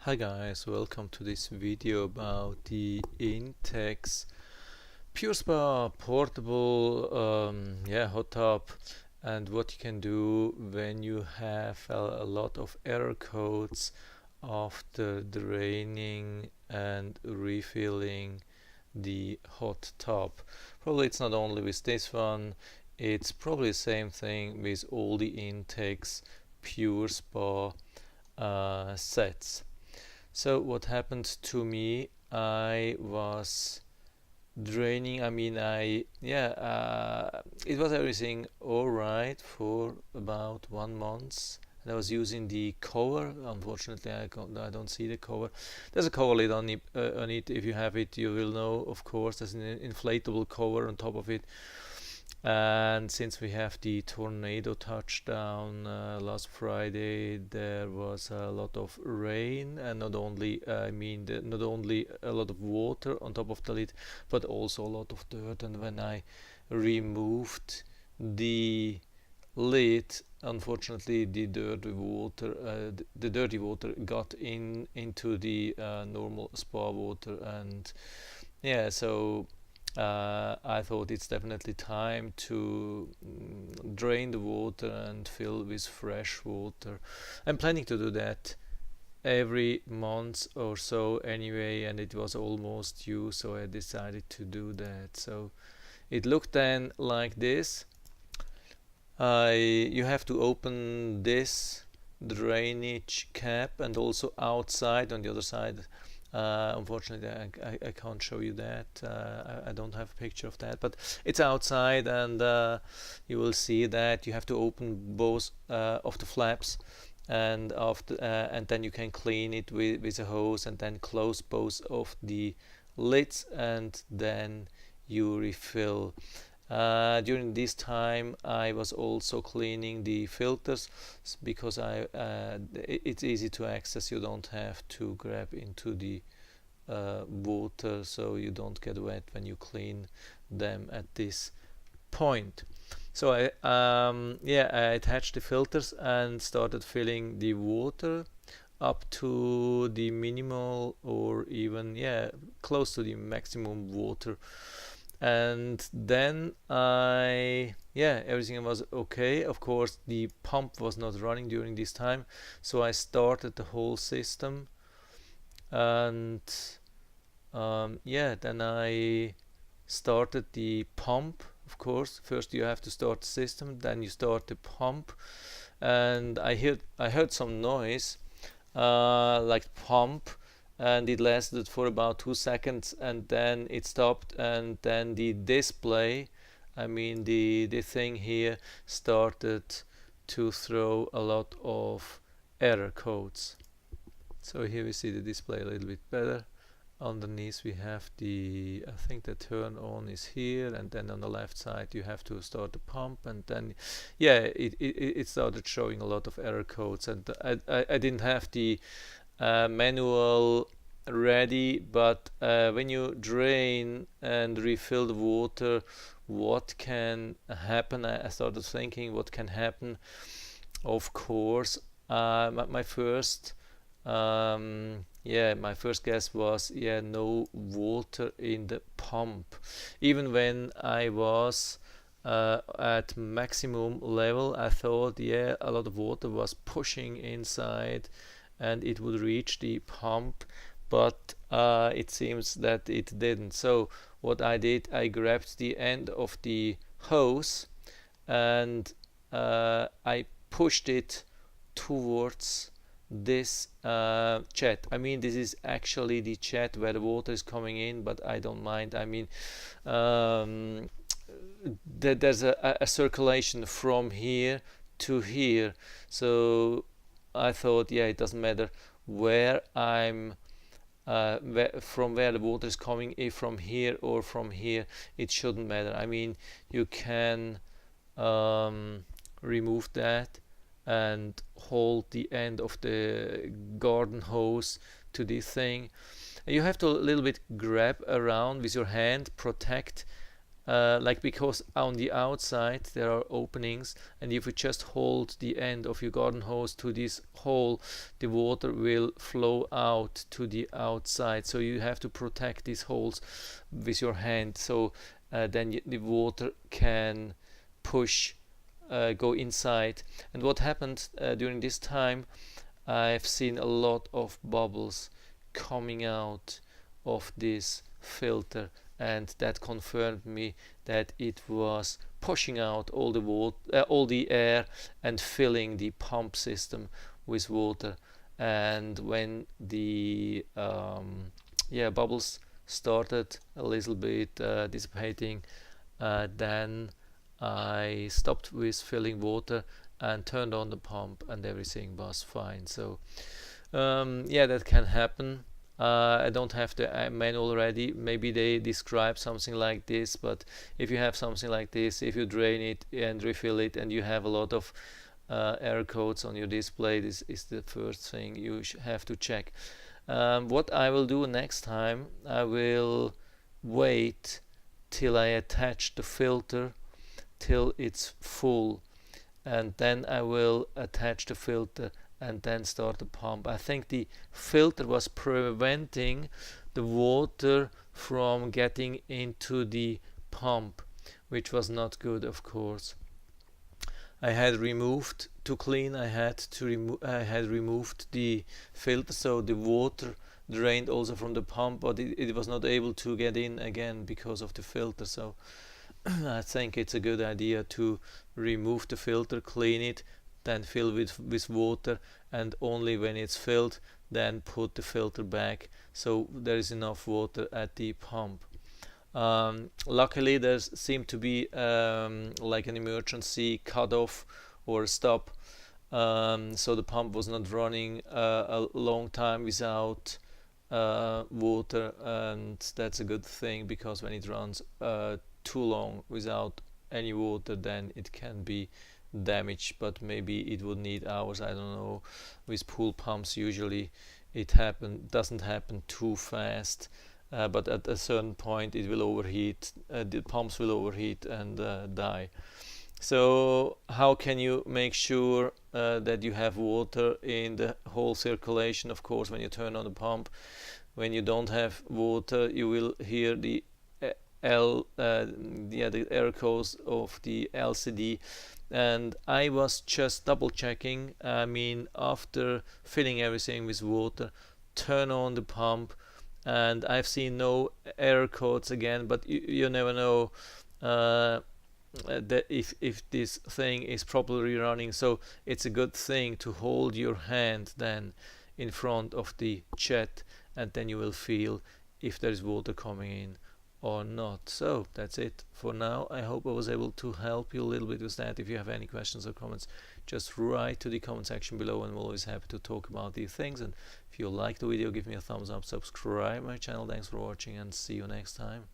Hi guys, welcome to this video about the Intex PureSpa portable hot tub and what you can do when you have a lot of error codes after draining and refilling the hot tub. Probably it's not only with this one, it's probably the same thing with all the Intex PureSpa sets. So what happened to me, I was draining, it was everything alright for about 1 month. And I was using the cover. Unfortunately, I don't see the cover. There's a cover lid on it. If you have it, you will know, of course, there's an inflatable cover on top of it. And since we have the tornado touchdown last Friday, there was a lot of rain, and not only a lot of water on top of the lid, but also a lot of dirt. And when I removed the lid, unfortunately, the dirty water got into the normal spa water, and yeah, so. I thought it's definitely time to drain the water and fill with fresh water. I'm planning to do that every month or so anyway, and it was almost due, so I decided to do that. So it looked then like this. You have to open this drainage cap, and also outside on the other side. Unfortunately, I can't show you that. I don't have a picture of that, but it's outside, and you will see that you have to open both of the flaps, and then you can clean it with a hose, and then close both of the lids, and then you refill. During this time, I was also cleaning the filters because it's easy to access. You don't have to grab into the water, so you don't get wet when you clean them at this point. So I attached the filters and started filling the water up to the minimal, or even close to the maximum water. And then everything was okay. Of course, the pump was not running during this time, so I started the whole system, and then I started the pump. Of course, first you have to start the system, then you start the pump, and I heard some noise like pump, and it lasted for about 2 seconds, and then it stopped, and then the display, the thing here, started to throw a lot of error codes. So here we see the display a little bit better. Underneath we have I think the turn on is here, and then on the left side you have to start the pump, and then it started showing a lot of error codes. And I didn't have the manual ready, but when you drain and refill the water, what can happen? I started thinking what can happen. Of course, my first guess was no water in the pump. Even when I was at maximum level, I thought a lot of water was pushing inside and it would reach the pump, but it seems that it didn't. So what I did, I grabbed the end of the hose, and I pushed it towards this jet. This is actually the jet where the water is coming in, but I don't mind. There's a circulation from here to here, so I thought it doesn't matter where I'm from where the water is coming, if from here or from here, it shouldn't matter. You can remove that and hold the end of the garden hose to this thing. You have to a little bit grab around with your hand, protect like, because on the outside there are openings, and if you just hold the end of your garden hose to this hole, the water will flow out to the outside, so you have to protect these holes with your hand, so then the water can push, go inside. And what happened during this time, I've seen a lot of bubbles coming out of this filter, and that confirmed me that it was pushing out all the water, all the air, and filling the pump system with water. And when the bubbles started a little bit dissipating, then I stopped with filling water and turned on the pump, and everything was fine. So that can happen. I don't have the manual ready. Maybe they describe something like this, but if you have something like this, if you drain it and refill it, and you have a lot of error codes on your display, this is the first thing you have to check. What I will do next time, I will wait till I attach the filter till it's full, and then I will attach the filter and then start the pump. I think the filter was preventing the water from getting into the pump, which was not good, of course. I had removed to clean. I had removed the filter, so the water drained also from the pump, but it was not able to get in again because of the filter. So I think it's a good idea to remove the filter, clean it, then fill with water, and only when it's filled then put the filter back, so there is enough water at the pump. Luckily there seemed to be like an emergency cutoff or stop, so the pump was not running a long time without water, and that's a good thing, because when it runs too long without any water, then it can be damaged, but maybe it would need hours, I don't know. With pool pumps usually it doesn't happen too fast, but at a certain point it will overheat, the pumps will overheat and die. So how can you make sure that you have water in the whole circulation? Of course, when you turn on the pump, when you don't have water, you will hear the the error codes of the LCD. And I was just double checking. I mean, after filling everything with water, turn on the pump, and I've seen no error codes again, but you never know that if this thing is properly running. So it's a good thing to hold your hand then in front of the jet, and then you will feel if there is water coming in or not. So that's it for now. I hope I was able to help you a little bit with that. If you have any questions or comments, just write to the comment section below, and I'm always happy to talk about these things. And if you like the video, give me a thumbs up, subscribe my channel. Thanks for watching, and see you next time.